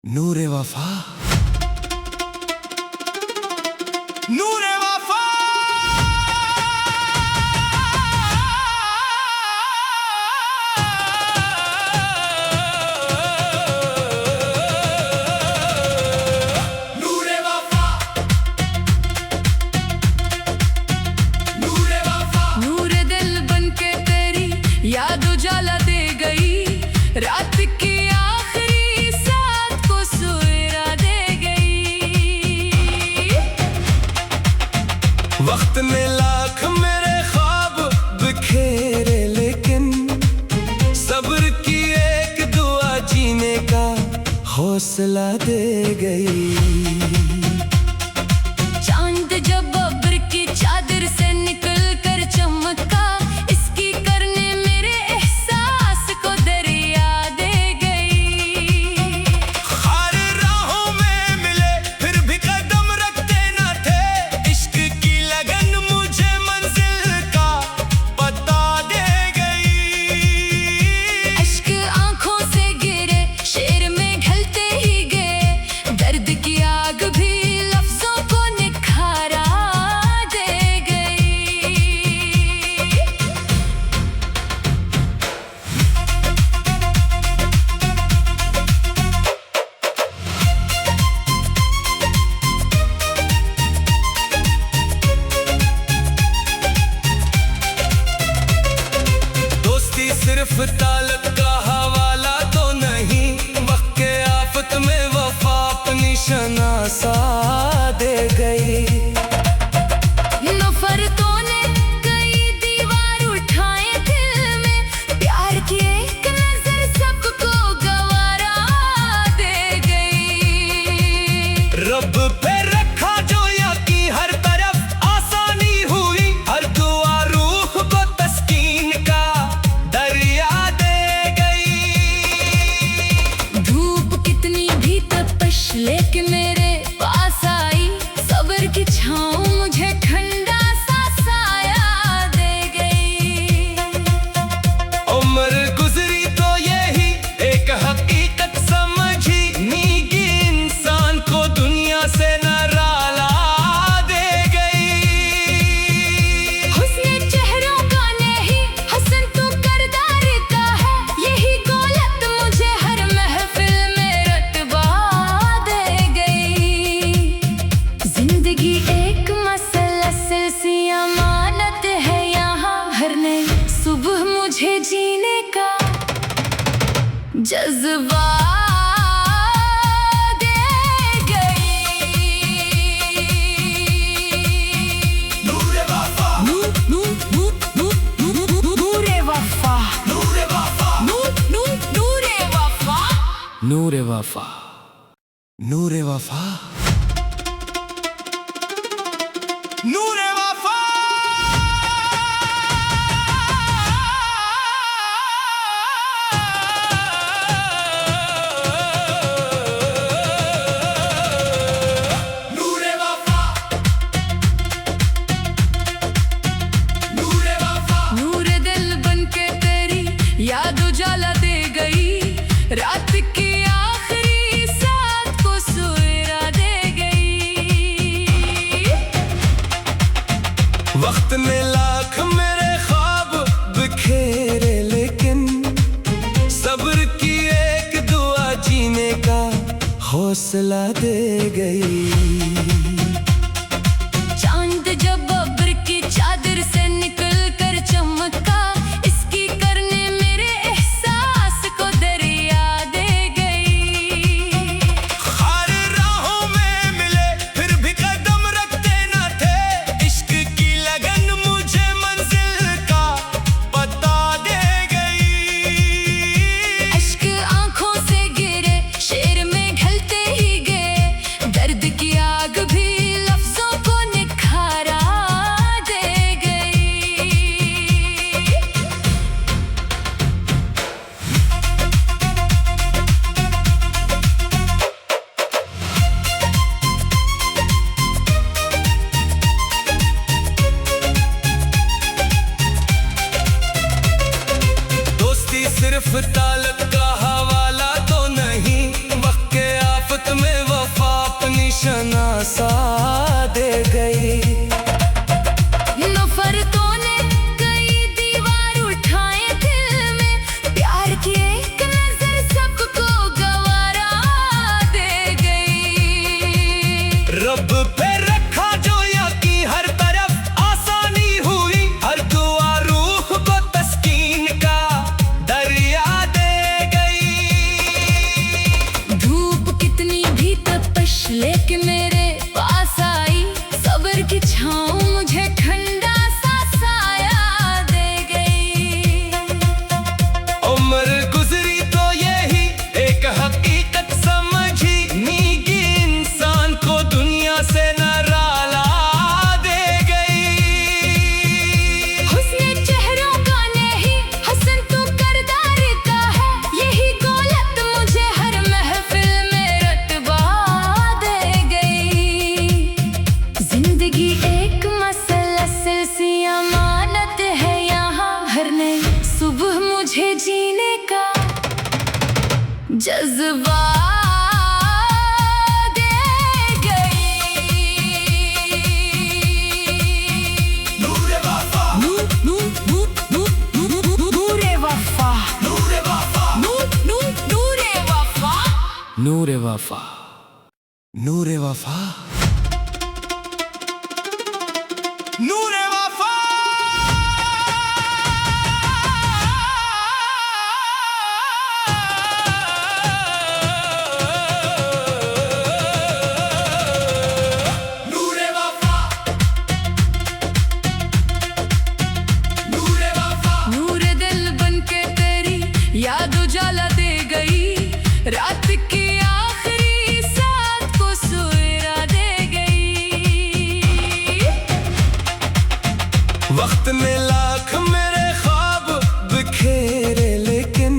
नूरे वफा, नूरे वफा, नूरे वफा, नूरे वफा, नूरे दिल बनके तेरी याद उजाला दे गई। रात की आखिरी साथ को सवेरा दे गई। वक्त ने लाख मेरे ख्वाब बिखेरे, लेकिन सब्र की एक दुआ जीने का हौसला दे गई। चांद जब अब्र की चादर से निकल कर चमका, इसकी करने मेरे एहसास को दरिया दे गई। हर राहों में मिले फिर भी कदम रखते न थे, इश्क की लगन मुझे मंजिल का पता दे गई। अश्क आंखों से गिरे, शेर में ढलते ही गए, दर्द की आग भी लफ्जों को निखारा दे गई। दोस्ती सिर्फ तालत का हवाला तो नहीं, वक्त के आफत में वफा अपनी शनासा दे गई। नफरतों ने कई दीवार उठाए दिल में, प्यार की एक नजर सबको गवारा दे गई। रब पे रखा जो यकीन, हर तरफ आसानी हुई, हर दुआ रूह को तस्कीन का दरिया दे गई। धूप कितनी भी तपश लेके मेरे पास आई, सब्र की छाँव मुझे ठंडा सा साया दे गई। उम्र गुजरी तो यही एक हकीकत समझी, नीगी इंसान को दुनिया से नराला दे गई। हुस्ने चेहरों का नहीं, हसन तू करदार का है, यही गौलत मुझे हर महफिल में रतबा दे गई। जिंदगी एक मसलसल सी अमानत है, यहाँ हर नई सुबह मुझे जीने का जज्बा दे गई। नूरे वफा, नूरे वफा, नूरे वफा, नूरे वफा। नूरे वफा, नूरे वफा, नूरे वफा। नूरे वफा, नूरे वफा, नूरे दिल बनके तेरी याद उजाला दे गई। रात की आखिरी साथ को सवेरा दे गई। वक्त ने लाख मेरे ख्वाब बिखेरे, लेकिन सब्र की एक दुआ जीने का हौसला दे गई। चांद जब अब्र की चादर से निकल कर चमका, इसकी करने मेरे एहसास को दरिया दे गई। हर राहों में मिले फिर भी कदम रखते न थे, इश्क की लगन मुझे मंजिल का पता दे गई। अश्क आंखों से गिरे, शेर में ढलते ही गए, दर्द की आग लेके मेरे पास आई, सब्र की छाँव मुझे ठंडा सा साया दे गई। उम्र गुजरी तो यही एक हकीकत समझी, नीगी इंसान को दुनिया से निराला दे गई। हुस्ने चेहरों का नहीं, हसन तो करदार का है, यही दौलत मुझे हर महफिल में रतबा दे गई। जिंदगी एक मसलसल सी अमानत है, यहाँ हर नई सुबह मुझे जीने का जज्बा दे गई। नूरे वफा, नूरे वफा, नूरे वफा, नूरे वफा, नूरे वफा, नूरे वफा, नूरे वफा। नूरे वफा, नूरे वफा, नूरे दिल बनके तेरी याद उजाला दे गई, रात की आखिरी साथ को सवेरा दे गई। वक्त ने लाख मेरे ख्वाब बिखेरे, लेकिन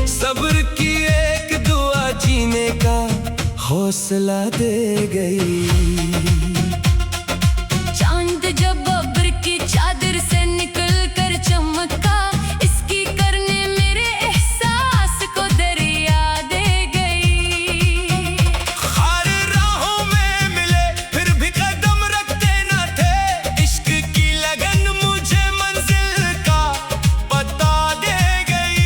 सब्र की एक दुआ जीने का हौसला दे गई। चांद जब अब्र की चादर से निकल कर चमका, इसकी करने मेरे एहसास को दरिया दे गई। हर राहों में मिले फिर भी कदम रखते न थे, इश्क की लगन मुझे मंजिल का पता दे गई।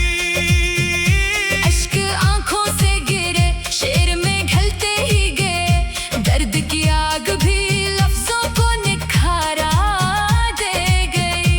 अश्क आंखों से गिरे, शेर में ढलते ही गए, दर्द की आग भी लफ्जों को निखारा दे गई।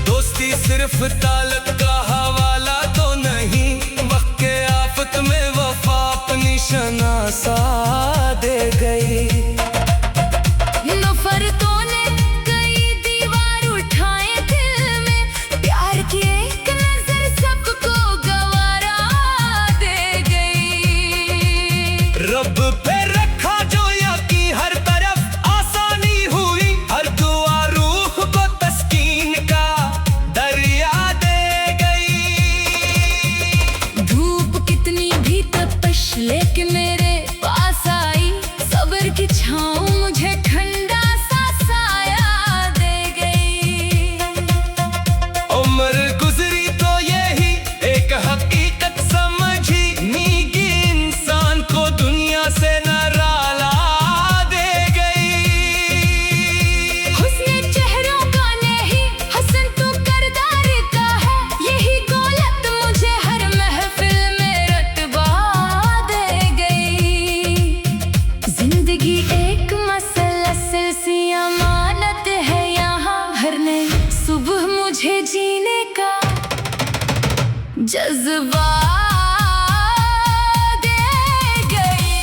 दोस्ती सिर्फ तालत का हवाला तो नहीं, वक्त के आफत में वफा अपनी शनासा दे गई। नफरतों ने कई दीवार उठाए दिल में, प्यार की एक नजर सबको गवारा दे गई। रब पे रखा जो यकीन, हर तरफ आसानी हुई, हर दुआ रूह को तस्कीन का दरिया दे गई। धूप कितनी भी तपश लेके मेरे पास आई, सब्र की छाँव मुझे ठंडा सा साया दे गई। उम्र गुजरी तो यही एक हकीकत समझी, नीगी इंसान को दुनिया से निराला दे गई। हुस्ने चेहरों का नहीं, हसन तो करदार का है, यही दौलत मुझे हर महफिल में रतबा दे गई। जिंदगी एक मसलसल सी अमानत है, यहाँ हर नई सुबह मुझे जीने का जज्बा दे गई।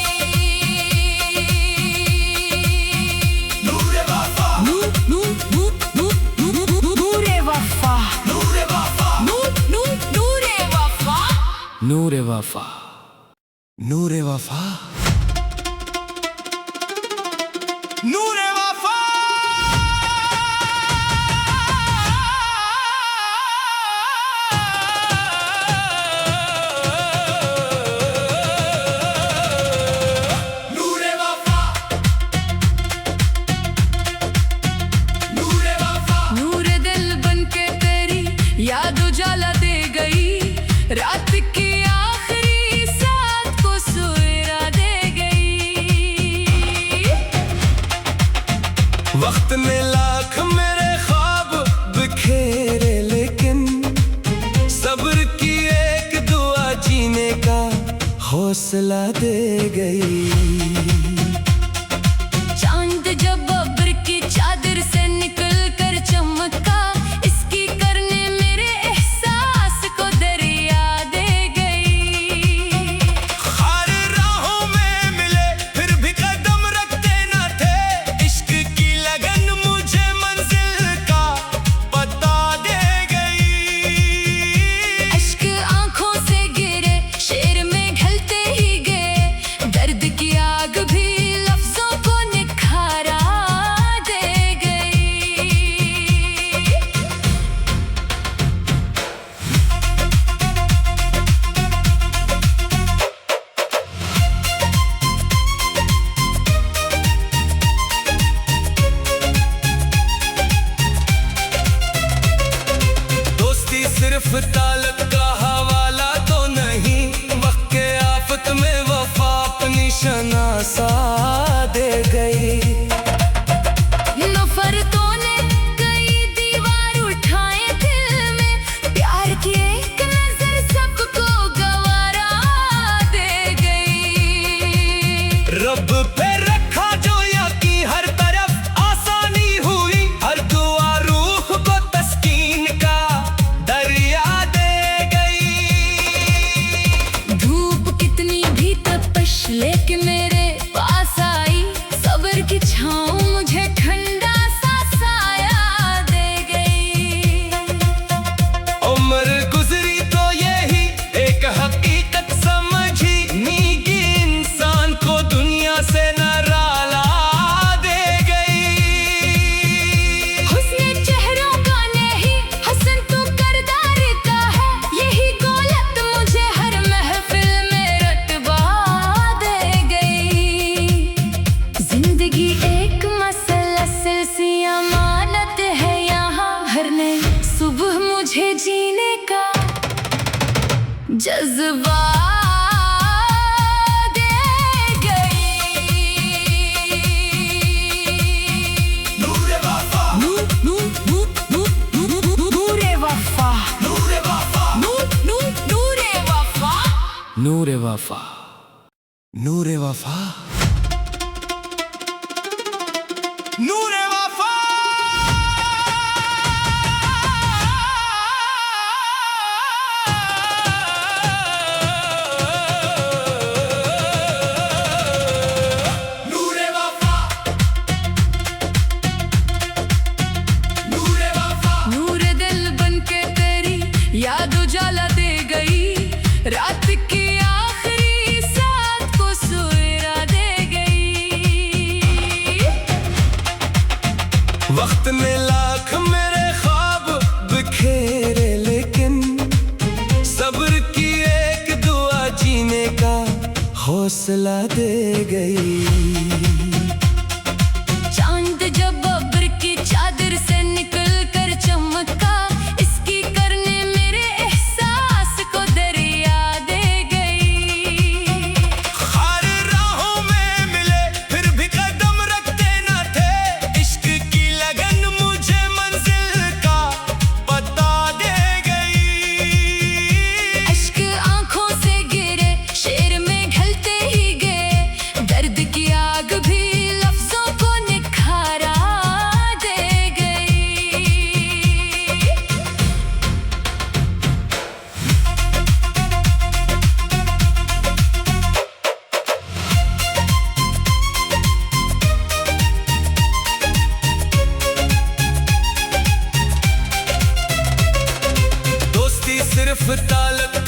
नूरे वफा, नूरे वफा, नूरे वफा, नूरे वफा, नूरे वफा, नूरे वफा, नूरे वफा। नूरे वफा, नूरे वफा, नूरे दिल बनके तेरी याद उजाला दे गई, रात की आखिरी साथ को सवेरा दे गई। वक्त ने लाख मेरे ख्वाब बिखेरे, लेकिन सब्र की एक दुआ जीने का हौसला दे गई। चांद जब अब्र की चादर से निकल कर चमका, इसकी करने मेरे एहसास को दरिया दे गई। हर राहों में मिले फिर भी कदम रखते न थे, इश्क की लगन मुझे मंजिल का पता दे गई। अश्क आंखों से गिरे, शेर में ढलते ही गए, दर्द की आग भी लफ्जों को निखारा दे गई। दोस्ती सिर्फ ताल्लुक का हवाला तो नहीं, वक्त के आफत में वफा अपनी शनासा दे गई। नफरतों ने कई दीवार उठाए दिल में, प्यार की एक नजर सबको गवारा दे गई। रब पे रखा जो यकीन, हर तरफ आसानी हुई, हर दुआ रूह को तस्कीन का दरिया दे गई। धूप कितनी भी तपश लेके मेरे पास आई, सब्र की छाँव मुझे ठंडा सा साया दे गई। उम्र गुजरी तो यही एक हकीकत समझी, नीगी इंसान को दुनिया से निराला दे गई। हुस्ने चेहरों का नहीं, हसन तू करदार का है, यही गौलत मुझे हर महफिल में रतबा दे गई। जिंदगी एक मसलसल सी अमानत है, यहाँ हर नई सुबह मुझे जीने का जज्बा दे गई। नूरे वफा, नूरे वफा, नूरे वफा, नूरे वफा। नूरे वफा, नूरे वफा, नूरे वफा। नूरे वफा, नूरे वफा, नूर दिल बन के तेरी याद उजाला दे गई, रात की आखिरी साथ को सवेरा दे गई। वक्त ने लाख मेरे ख्वाब बिखेरे, लेकिन सब्र की एक दुआ जीने का हौसला दे गई। चांद जब अब्र की चादर से निकल कर चमका, इसकी करने मेरे एहसास को दरिया दे गई। हर राहों में मिले फिर भी कदम रखते न थे, इश्क की लगन मुझे मंजिल का पता दे गई। अश्क आंखों से गिरे, शेर में ढलते ही गए, दर्द की आग भी लफ्जों को निखारा दे गई। दोस्ती सिर्फ ताल्लुक